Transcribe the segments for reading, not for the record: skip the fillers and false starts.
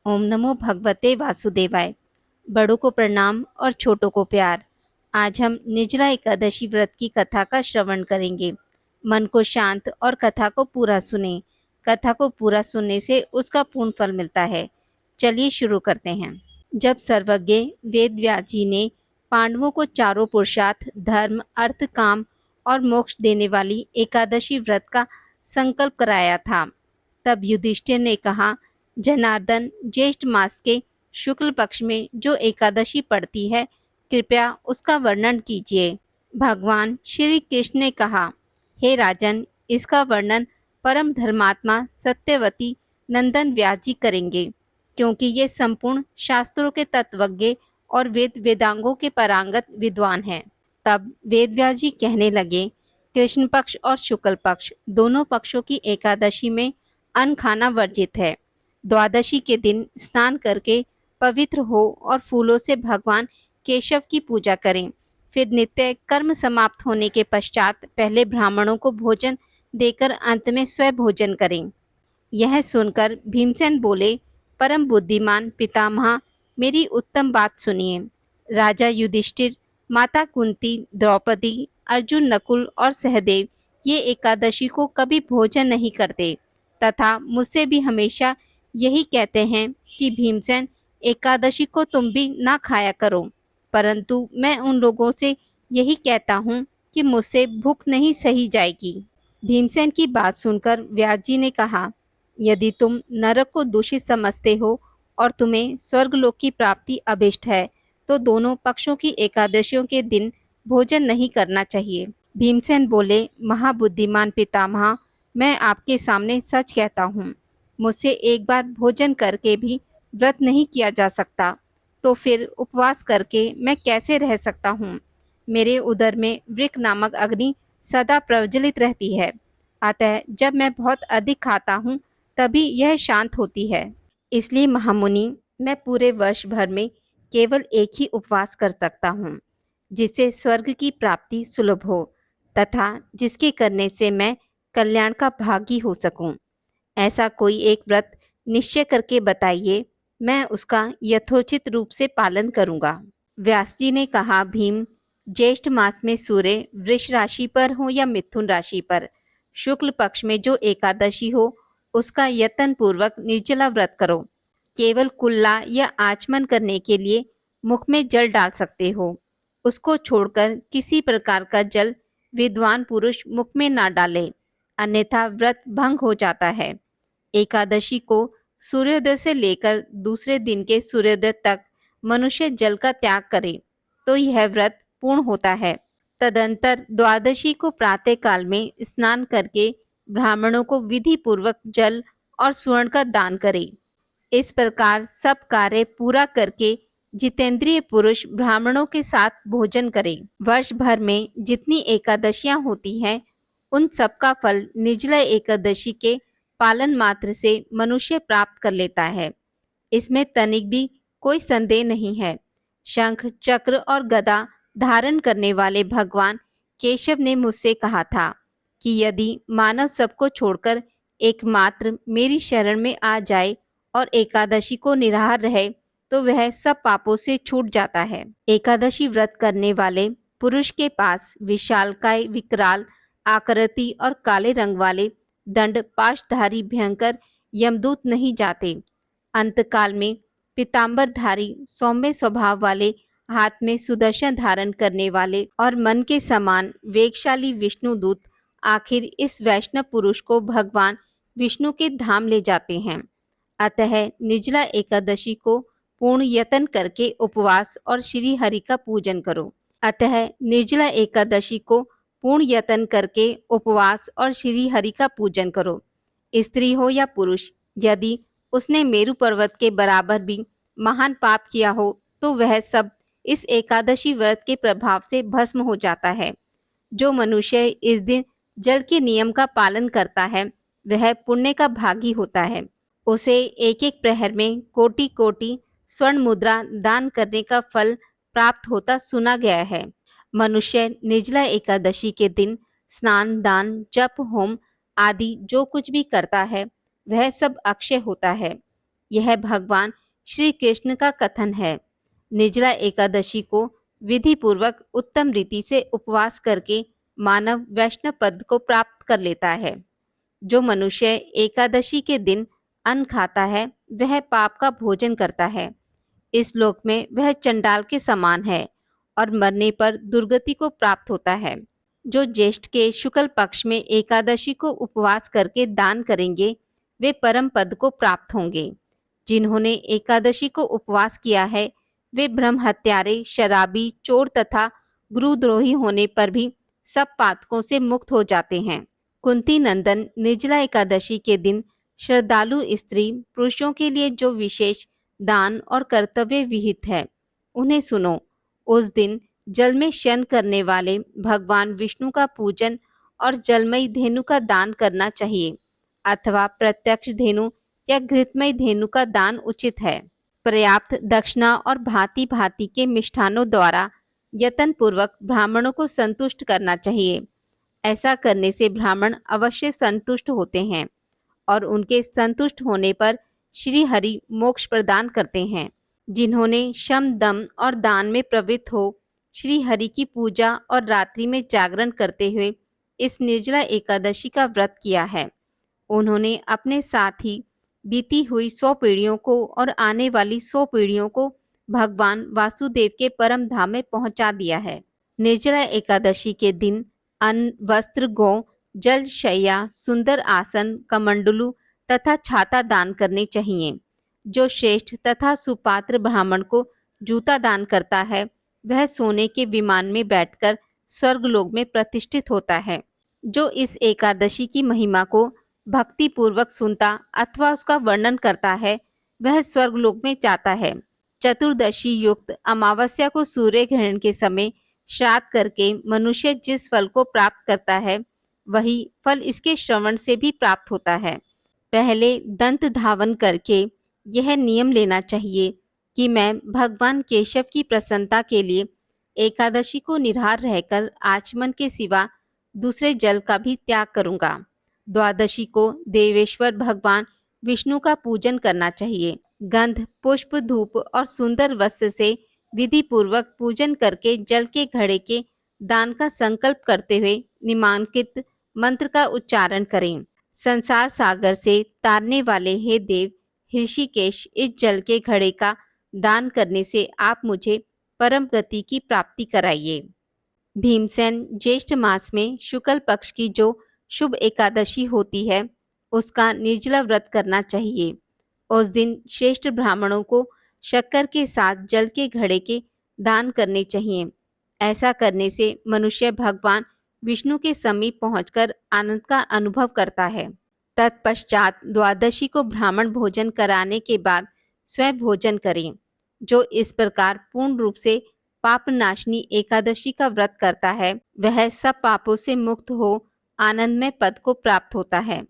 ओम नमो भगवते वासुदेवाय। बड़ों को प्रणाम और छोटों को प्यार। आज हम निर्जला एकादशी व्रत की कथा का श्रवण करेंगे। मन को शांत और कथा को पूरा सुने। कथा को पूरा सुनने से उसका पूर्ण फल मिलता है। चलिए शुरू करते हैं। जब सर्वज्ञ वेद व्यास जी ने पांडवों को चारों पुरुषार्थ धर्म अर्थ काम और मोक्ष देने वाली एकादशी व्रत का संकल्प कराया था, तब युधिष्ठिर ने कहा, जनार्दन, ज्येष्ठ मास के शुक्ल पक्ष में जो एकादशी पड़ती है, कृपया उसका वर्णन कीजिए। भगवान श्री कृष्ण ने कहा, हे राजन, इसका वर्णन परम धर्मात्मा सत्यवती नंदन व्यास जी करेंगे, क्योंकि ये संपूर्ण शास्त्रों के तत्वज्ञ और वेद वेदांगों के पारंगत विद्वान हैं। तब वेद व्यास जी कहने लगे, कृष्ण पक्ष और शुक्ल पक्ष दोनों पक्षों की एकादशी में अन्न खाना वर्जित है। द्वादशी के दिन स्नान करके पवित्र हो और फूलों से भगवान केशव की पूजा करें। फिर नित्य कर्म समाप्त होने के पश्चात पहले ब्राह्मणों को भोजन देकर अंत में स्वयं भोजन करें। यह सुनकर भीमसेन बोले, परम बुद्धिमान पितामह, मेरी उत्तम बात सुनिए। राजा युधिष्ठिर, माता कुंती, द्रौपदी, अर्जुन, नकुल और सहदेव ये एकादशी को कभी भोजन नहीं करते तथा मुझसे भी हमेशा यही कहते हैं कि भीमसेन, एकादशी को तुम भी ना खाया करो। परंतु मैं उन लोगों से यही कहता हूँ कि मुझसे भूख नहीं सही जाएगी। भीमसेन की बात सुनकर व्यास जी ने कहा, यदि तुम नरक को दूषित समझते हो और तुम्हें स्वर्गलोक की प्राप्ति अभिष्ट है, तो दोनों पक्षों की एकादशियों के दिन भोजन नहीं करना चाहिए। भीमसेन बोले, महाबुद्धिमान पितामह, मैं आपके सामने सच कहता हूँ। मुझसे एक बार भोजन करके भी व्रत नहीं किया जा सकता, तो फिर उपवास करके मैं कैसे रह सकता हूँ। मेरे उदर में वृक नामक अग्नि सदा प्रज्वलित रहती है, अतः जब मैं बहुत अधिक खाता हूँ तभी यह शांत होती है। इसलिए महामुनि, मैं पूरे वर्ष भर में केवल एक ही उपवास कर सकता हूँ, जिससे स्वर्ग की प्राप्ति सुलभ हो तथा जिसके करने से मैं कल्याण का भागी हो सकूं। ऐसा कोई एक व्रत निश्चय करके बताइए, मैं उसका यथोचित रूप से पालन करूंगा। व्यास जी ने कहा, भीम, ज्येष्ठ मास में सूर्य वृष राशि पर हो या मिथुन राशि पर, शुक्ल पक्ष में जो एकादशी हो, उसका यत्न पूर्वक निर्जला व्रत करो। केवल कुल्ला या आचमन करने के लिए मुख में जल डाल सकते हो। उसको छोड़कर किसी प्रकार का जल विद्वान पुरुष मुख में ना डाले, अन्यथा व्रत भंग हो जाता है। एकादशी को सूर्योदय से लेकर दूसरे दिन के सूर्योदय तक मनुष्य जल का त्याग करे तो यह व्रत पूर्ण होता है। तदंतर द्वादशी को प्रातः काल में स्नान करके ब्राह्मणों को विधि पूर्वक जल और स्वर्ण का दान करे। इस प्रकार सब कार्य पूरा करके जितेंद्रिय पुरुष ब्राह्मणों के साथ भोजन करे। वर्ष भर में जितनी एकादशियां होती हैं, उन सब का फल निर्जला एकादशी के पालन मात्र से मनुष्य प्राप्त कर लेता है। इसमें तनिक भी कोई संदेह नहीं है। शंख, चक्र और गदा धारण करने वाले भगवान केशव ने मुझसे कहा था कि यदि मानव सबको छोड़कर एकमात्र मेरी शरण में आ जाए और एकादशी को निराहार रहे, तो वह सब पापों से छूट जाता है। एकादशी व्रत करने वाले पुरुष के पास विशालकाय, विकराल आकृति और काले रंग वाले दंड पाशधारी भयंकर यमदूत नहीं जाते। अंतकाल में पीताम्बरधारी सौम्य स्वभाव वाले, हाथ में सुदर्शन धारण करने वाले और मन के समान वेगशाली विष्णुदूत आखिर इस वैष्णव पुरुष को भगवान विष्णु के धाम ले जाते हैं। अतः निर्जला एकादशी को पूर्ण यत्न करके उपवास और श्री हरि का पूजन करो। अतः निर्जला एकादशी को पूर्ण यत्न करके उपवास और श्री हरि का पूजन करो। स्त्री हो या पुरुष, यदि उसने मेरु पर्वत के बराबर भी महान पाप किया हो, तो वह सब इस एकादशी व्रत के प्रभाव से भस्म हो जाता है। जो मनुष्य इस दिन जल के नियम का पालन करता है, वह पुण्य का भागी होता है। उसे एक एक प्रहर में कोटि कोटि स्वर्ण मुद्रा दान करने का फल प्राप्त होता सुना गया है। मनुष्य निर्जला एकादशी के दिन स्नान, दान, जप, होम आदि जो कुछ भी करता है, वह सब अक्षय होता है। यह भगवान श्री कृष्ण का कथन है। निर्जला एकादशी को विधि पूर्वक उत्तम रीति से उपवास करके मानव वैष्णव पद को प्राप्त कर लेता है। जो मनुष्य एकादशी के दिन अन्न खाता है वह पाप का भोजन करता है। इस लोक में वह चंडाल के समान है और मरने पर दुर्गति को प्राप्त होता है। जो ज्येष्ठ के शुक्ल पक्ष में एकादशी को उपवास करके दान करेंगे वे परम पद को प्राप्त होंगे। जिन्होंने एकादशी को उपवास किया है वे ब्रह्म हत्यारे, शराबी, चोर तथा गुरुद्रोही होने पर भी सब पातकों से मुक्त हो जाते हैं। कुंती नंदन, निर्जला एकादशी के दिन श्रद्धालु स्त्री पुरुषों के लिए जो विशेष दान और कर्तव्य विहित है उन्हें सुनो। उस दिन जल में शयन करने वाले भगवान विष्णु का पूजन और जलमयी धेनु का दान करना चाहिए अथवा प्रत्यक्ष धेनु या घृतमयी धेनु का दान उचित है। पर्याप्त दक्षिणा और भांति भांति के मिष्ठानों द्वारा यत्न पूर्वक ब्राह्मणों को संतुष्ट करना चाहिए। ऐसा करने से ब्राह्मण अवश्य संतुष्ट होते हैं और उनके संतुष्ट होने पर श्री हरि मोक्ष प्रदान करते हैं। जिन्होंने शम, दम और दान में प्रवृत्त हो श्री हरि की पूजा और रात्रि में जागरण करते हुए इस निर्जला एकादशी का व्रत किया है, उन्होंने अपने साथ ही बीती हुई 100 पीढ़ियों को और आने वाली 100 पीढ़ियों को भगवान वासुदेव के परम धाम में पहुंचा दिया है। निर्जला एकादशी के दिन अन्न, वस्त्र, गौ, जल, शैया, सुंदर आसन, कमंडलू तथा छाता दान करने चाहिए। जो श्रेष्ठ तथा सुपात्र ब्राह्मण को जूता दान करता है वह सोने के विमान में बैठकर स्वर्गलोक में प्रतिष्ठित होता है। जो इस एकादशी की महिमा को भक्ति पूर्वक सुनता अथवा उसका वर्णन करता है वह स्वर्गलोक में जाता है। चतुर्दशी युक्त अमावस्या को सूर्य ग्रहण के समय श्राद्ध करके मनुष्य जिस फल को प्राप्त करता है वही फल इसके श्रवण से भी प्राप्त होता है। पहले दंत धावन करके यह नियम लेना चाहिए कि मैं भगवान केशव की प्रसन्नता के लिए एकादशी को निराहार रहकर आचमन के सिवा दूसरे जल का भी त्याग करूंगा। द्वादशी को देवेश्वर भगवान विष्णु का पूजन करना चाहिए। गंध, पुष्प, धूप और सुंदर वस्त्र से विधि पूर्वक पूजन करके जल के घड़े के दान का संकल्प करते हुए निम्नांकित मंत्र का उच्चारण करें। संसार सागर से तारने वाले हे देव ऋषिकेश, इस जल के घड़े का दान करने से आप मुझे परम गति की प्राप्ति कराइए। भीमसेन, ज्येष्ठ मास में शुक्ल पक्ष की जो शुभ एकादशी होती है उसका निर्जला व्रत करना चाहिए। उस दिन श्रेष्ठ ब्राह्मणों को शक्कर के साथ जल के घड़े के दान करने चाहिए। ऐसा करने से मनुष्य भगवान विष्णु के समीप पहुंचकर आनंद का अनुभव करता है। तत्पश्चात द्वादशी को ब्राह्मण भोजन कराने के बाद स्वयं भोजन करें। जो इस प्रकार पूर्ण रूप से पाप नाशनी एकादशी का व्रत करता है वह सब पापों से मुक्त हो आनंदमय पद को प्राप्त होता है।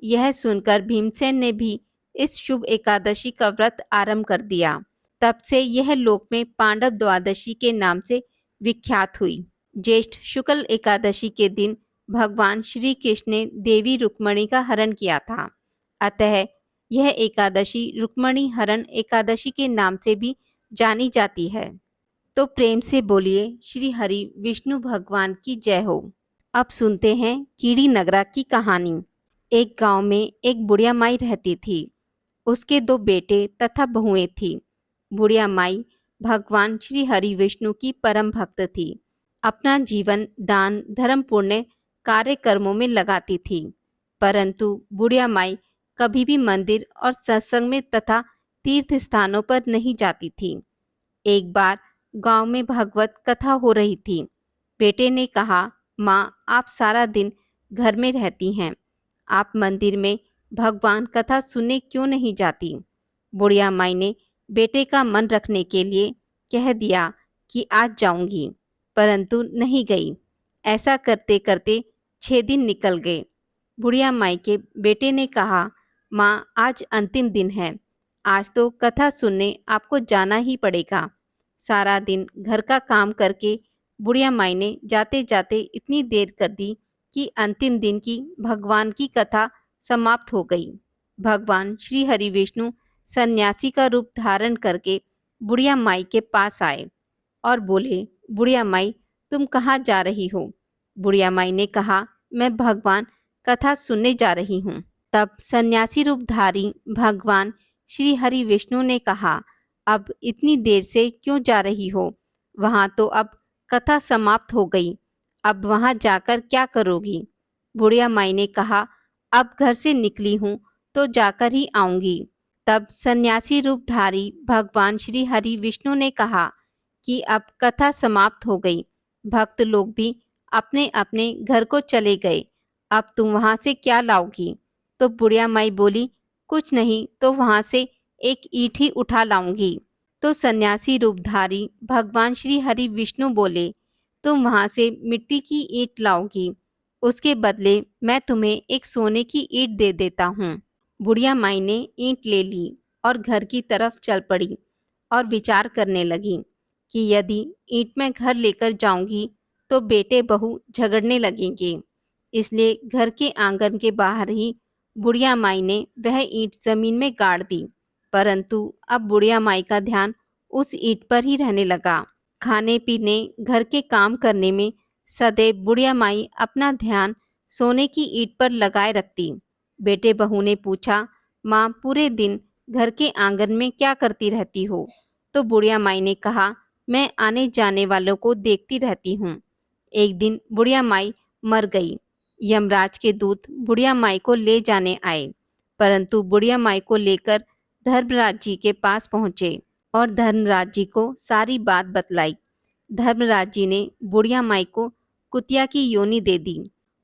यह सुनकर भीमसेन ने भी इस शुभ एकादशी का व्रत आरंभ कर दिया। तब से यह लोक में पांडव द्वादशी के नाम से विख्यात हुई। ज्येष्ठ शुक्ल एकादशी के दिन भगवान श्री कृष्ण ने देवी रुक्मणी का हरण किया था, अतः यह एकादशी रुक्मणी हरण एकादशी के नाम से भी जानी जाती है। तो प्रेम से बोलिए श्री हरि विष्णु भगवान की जय हो। अब सुनते हैं कीड़ी नगरा की कहानी। एक गांव में एक बुढ़िया माई रहती थी। उसके 2 बेटे तथा बहुएं थी। बुढ़िया माई भगवान श्री हरि विष्णु की परम भक्त थी। अपना जीवन दान, धर्म, पुण्य कार्य कर्मों में लगाती थी, परंतु बुढ़िया माई कभी भी मंदिर और सत्संग में तथा तीर्थ स्थानों पर नहीं जाती थी। एक बार गांव में भागवत कथा हो रही थी। बेटे ने कहा, माँ, आप सारा दिन घर में रहती हैं, आप मंदिर में भगवान कथा सुनने क्यों नहीं जाती? बुढ़िया माई ने बेटे का मन रखने के लिए कह दिया कि आज जाऊंगी, परंतु नहीं गई। ऐसा करते करते 6 दिन निकल गए। बुढ़िया माई के बेटे ने कहा, माँ, आज अंतिम दिन है, आज तो कथा सुनने आपको जाना ही पड़ेगा। सारा दिन घर का काम करके बुढ़िया माई ने जाते जाते इतनी देर कर दी कि अंतिम दिन की भगवान की कथा समाप्त हो गई। भगवान श्री हरि विष्णु सन्यासी का रूप धारण करके बुढ़िया माई के पास आए और बोले, बुढ़िया माई, तुम कहाँ जा रही हो? बुढ़िया माई ने कहा, मैं भगवान कथा सुनने जा रही हूँ। तब सन्यासी रूपधारी भगवान श्री हरि विष्णु ने कहा, अब इतनी देर से क्यों जा रही हो? वहाँ तो अब कथा समाप्त हो गई, अब वहाँ जाकर क्या करोगी? बुढ़िया माई ने कहा, अब घर से निकली हूँ तो जाकर ही आऊंगी। तब सन्यासी रूपधारी भगवान श्री हरि विष्णु ने कहा कि अब कथा समाप्त हो गई, भक्त लोग भी अपने अपने घर को चले गए, अब तुम वहाँ से क्या लाओगी? तो बुढ़िया माई बोली, कुछ नहीं तो वहाँ से एक ईंट ही उठा लाऊंगी। तो सन्यासी रूपधारी भगवान श्री हरि विष्णु बोले, तुम वहाँ से मिट्टी की ईंट लाओगी, उसके बदले मैं तुम्हें एक सोने की ईंट दे देता हूँ। बुढ़िया माई ने ईंट ले ली और घर की तरफ चल पड़ी और विचार करने लगी कि यदि ईंट मैं घर लेकर जाऊंगी तो बेटे बहू झगड़ने लगेंगे, इसलिए घर के आंगन के बाहर ही बुढ़िया माई ने वह ईंट जमीन में गाड़ दी। परंतु अब बुढ़िया माई का ध्यान उस ईंट पर ही रहने लगा। खाने पीने, घर के काम करने में सदैव बुढ़िया माई अपना ध्यान सोने की ईंट पर लगाए रखती। बेटे बहू ने पूछा, माँ, पूरे दिन घर के आंगन में क्या करती रहती हो? तो बुढ़िया माई ने कहा, मैं आने जाने वालों को देखती रहती हूँ। एक दिन बुढ़िया माई मर गई। यमराज के दूत बुढ़िया माई को ले जाने आए, परंतु बुढ़िया माई को लेकर धर्मराज जी के पास पहुँचे और धर्मराज जी को सारी बात बतलाई। धर्मराज जी ने बुढ़िया माई को कुतिया की योनि दे दी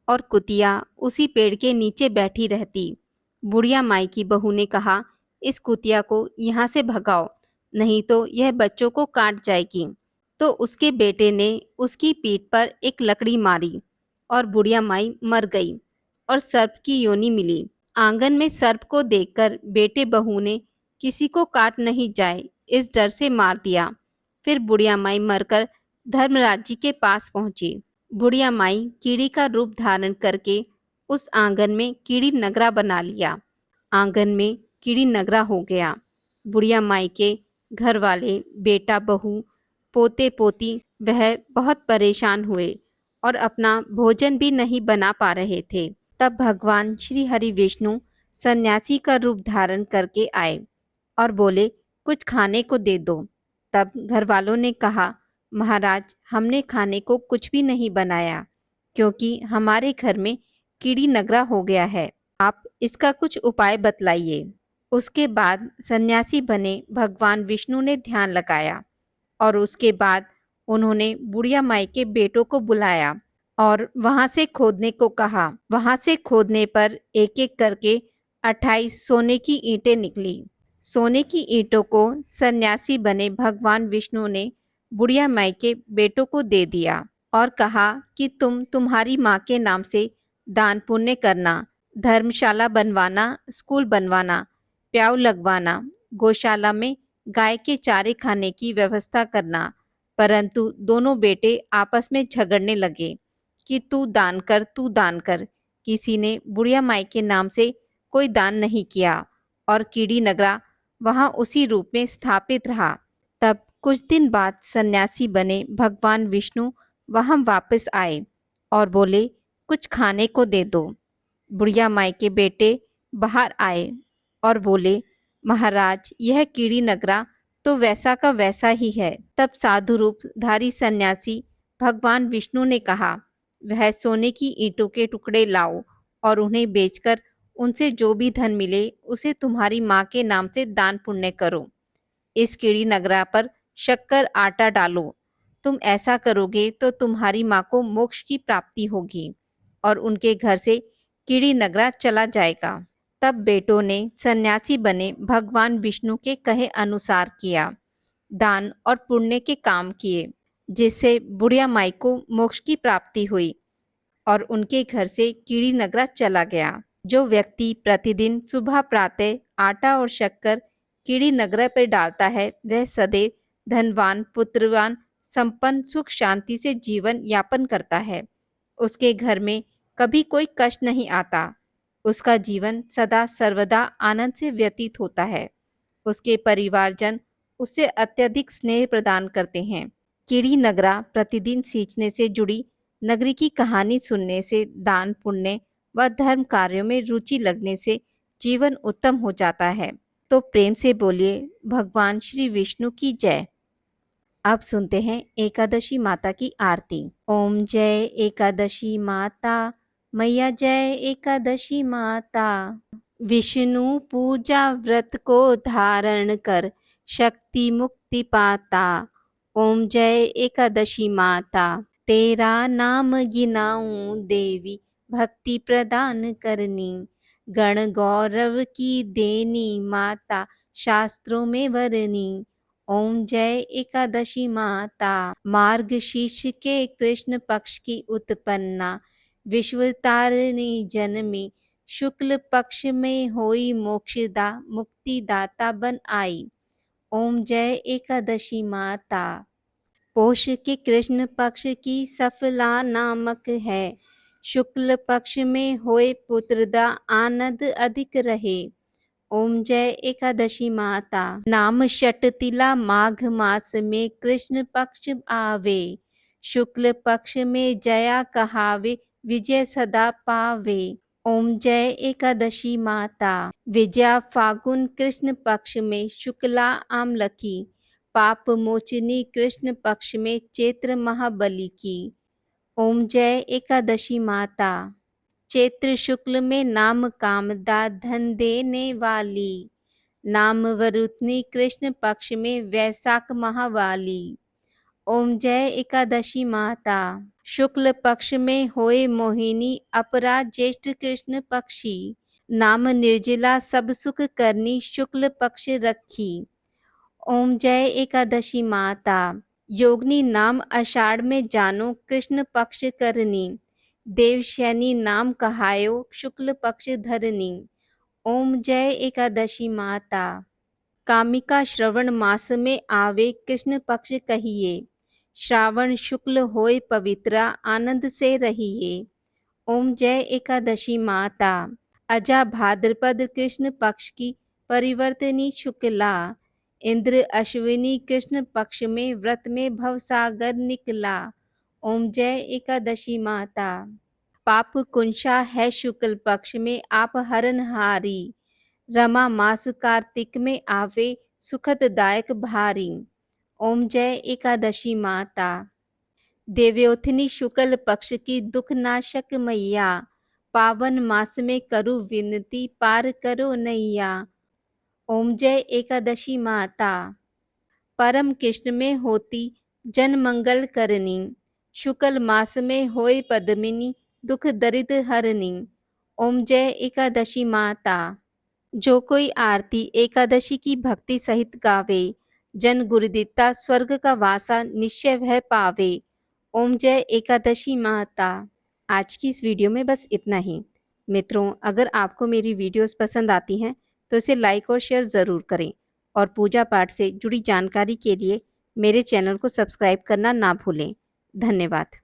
और कुतिया उसी पेड़ के नीचे बैठी रहती। बुढ़िया माई की बहू ने कहा, इस कुतिया को यहाँ से भगाओ, नहीं तो यह बच्चों को काट जाएगी। तो उसके बेटे ने उसकी पीठ पर एक लकड़ी मारी और बुढ़िया माई मर गई और सर्प की योनि मिली। आंगन में सर्प को देखकर बेटे बहू ने किसी को काट नहीं जाए इस डर से मार दिया। फिर बुढ़िया माई मरकर धर्मराज जी के पास पहुंची। बुढ़िया माई कीड़ी का रूप धारण करके उस आंगन में कीड़ी नगरा बना लिया। आंगन में कीड़ी नगरा हो गया। बुढ़िया माई के घर वाले, बेटा बहू, पोते पोती वह बहुत परेशान हुए और अपना भोजन भी नहीं बना पा रहे थे। तब भगवान श्री हरि विष्णु सन्यासी का रूप धारण करके आए और बोले, कुछ खाने को दे दो। तब घर वालों ने कहा, महाराज, हमने खाने को कुछ भी नहीं बनाया क्योंकि हमारे घर में कीड़ी नगरा हो गया है, आप इसका कुछ उपाय बतलाइए। उसके बाद सन्यासी बने भगवान विष्णु ने ध्यान लगाया और उसके बाद उन्होंने बुढ़िया माई के बेटों को बुलाया और वहां से खोदने को कहा। वहां से खोदने पर एक एक करके 28 सोने की ईंटें निकली। सोने की ईंटों को सन्यासी बने भगवान विष्णु ने बुढ़िया माई के बेटों को दे दिया और कहा कि तुम्हारी माँ के नाम से दान पुण्य करना, धर्मशाला बनवाना, स्कूल बनवाना, प्याऊ लगवाना, गौशाला में गाय के चारे खाने की व्यवस्था करना। परंतु दोनों बेटे आपस में झगड़ने लगे कि तू दान कर, तू दान कर। किसी ने बुढ़िया माई के नाम से कोई दान नहीं किया और कीड़ी नगरा वहां उसी रूप में स्थापित रहा। तब कुछ दिन बाद सन्यासी बने भगवान विष्णु वहां वापस आए और बोले, कुछ खाने को दे दो। बुढ़िया माई के बेटे बाहर आए और बोले, महाराज, यह कीड़ी नगरा तो वैसा का वैसा ही है। तब साधु रूपधारी सन्यासी भगवान विष्णु ने कहा, वह सोने की ईंटों के टुकड़े लाओ और उन्हें बेचकर उनसे जो भी धन मिले उसे तुम्हारी माँ के नाम से दान पुण्य करो। इस कीड़ी नगरा पर शक्कर आटा डालो। तुम ऐसा करोगे तो तुम्हारी माँ को मोक्ष की प्राप्ति होगी और उनके घर से कीड़ी नगरा चला जाएगा। तब बेटों ने सन्यासी बने भगवान विष्णु के कहे अनुसार किया, दान और पुण्य के काम किए, जिससे बुढ़िया माई को मोक्ष की प्राप्ति हुई और उनके घर से कीड़ी नगरा चला गया। जो व्यक्ति प्रतिदिन सुबह प्रातः आटा और शक्कर कीड़ी नगरा पर डालता है, वह सदैव धनवान, पुत्रवान, संपन्न, सुख शांति से जीवन यापन करता है। उसके घर में कभी कोई कष्ट नहीं आता। उसका जीवन सदा सर्वदा आनंद से व्यतीत होता है। उसके परिवारजन उससे अत्यधिक स्नेह प्रदान करते हैं। कीड़ी नगरा प्रतिदिन सींचने से जुड़ी नगरी की कहानी सुनने से, दान पुण्य व धर्म कार्यों में रुचि लगने से जीवन उत्तम हो जाता है। तो प्रेम से बोलिए भगवान श्री विष्णु की जय। अब सुनते हैं एकादशी माता की आरती। ओम जय एकादशी माता, मैया जय एकादशी माता। विष्णु पूजा व्रत को धारण कर शक्ति मुक्ति पाता। ओम जय एकादशी माता। तेरा नाम गिनाऊं देवी, भक्ति प्रदान करनी। गण गौरव की देनी माता, शास्त्रों में वरनी। ओम जय एकादशी माता। मार्गशीर्ष के कृष्ण पक्ष की उत्पन्ना, विश्वतारिणी जन्मी। शुक्ल पक्ष में होई मोक्षदा, मुक्तिदाता बन आई। ओम जय एकादशी माता। पोष के कृष्ण पक्ष की सफला नामक है। शुक्ल पक्ष में होए पुत्रदा, आनंद अधिक रहे। ओम जय एकादशी माता। नाम षटतिला माघ मास में कृष्ण पक्ष आवे। शुक्ल पक्ष में जया कहावे, विजय सदा पावे। ओम जय एकादशी माता। विजया फागुन कृष्ण पक्ष में शुक्ला आमलकी। पाप मोचनी कृष्ण पक्ष में चैत्र महाबली की। ओम जय एकादशी माता। चैत्र शुक्ल में नाम कामदा, धन देने वाली। नाम वरुथनी कृष्ण पक्ष में वैशाख महावाली। ओम जय एकादशी माता। शुक्ल पक्ष में होए मोहिनी, अपरा ज्येष्ठ कृष्ण पक्षी। नाम निर्जला सब सुख करनी, शुक्ल पक्ष रखी। ओम जय एकादशी माता। योगिनी नाम आषाढ़ में जानो, कृष्ण पक्ष करनी। देवशैनी नाम कहायो, शुक्ल पक्ष धरनी। ओम जय एकादशी माता। कामिका श्रवण मास में आवे, कृष्ण पक्ष कहिए। श्रावण शुक्ल होय पवित्रा, आनंद से रहिए। ओम जय एकादशी माता। अजा भाद्रपद कृष्ण पक्ष की परिवर्तनी शुक्ला। इंद्र अश्विनी कृष्ण पक्ष में व्रत में भवसागर निकला। ओम जय एकादशी माता। पाप कुंशा है शुक्ल पक्ष में आप हरनहारी। रमा मास कार्तिक में आवे, सुखददायक भारी। ओम जय एकादशी माता। देवयोथिनी शुक्ल पक्ष की दुख नाशक मैया। पावन मास में करो विनती, पार करो नैया। ओम जय एकादशी माता। परम कृष्ण में होती जन मंगल करनी। शुक्ल मास में होए पद्मिनी, दुख दरिद्र हरनी। ओम जय एकादशी माता। जो कोई आरती एकादशी की भक्ति सहित गावे, जन गुरुदिता स्वर्ग का वासा निश्चय वह पावे। ओम जय एकादशी माता। आज की इस वीडियो में बस इतना ही। मित्रों, अगर आपको मेरी वीडियोस पसंद आती हैं तो इसे लाइक और शेयर ज़रूर करें और पूजा पाठ से जुड़ी जानकारी के लिए मेरे चैनल को सब्सक्राइब करना ना भूलें। धन्यवाद।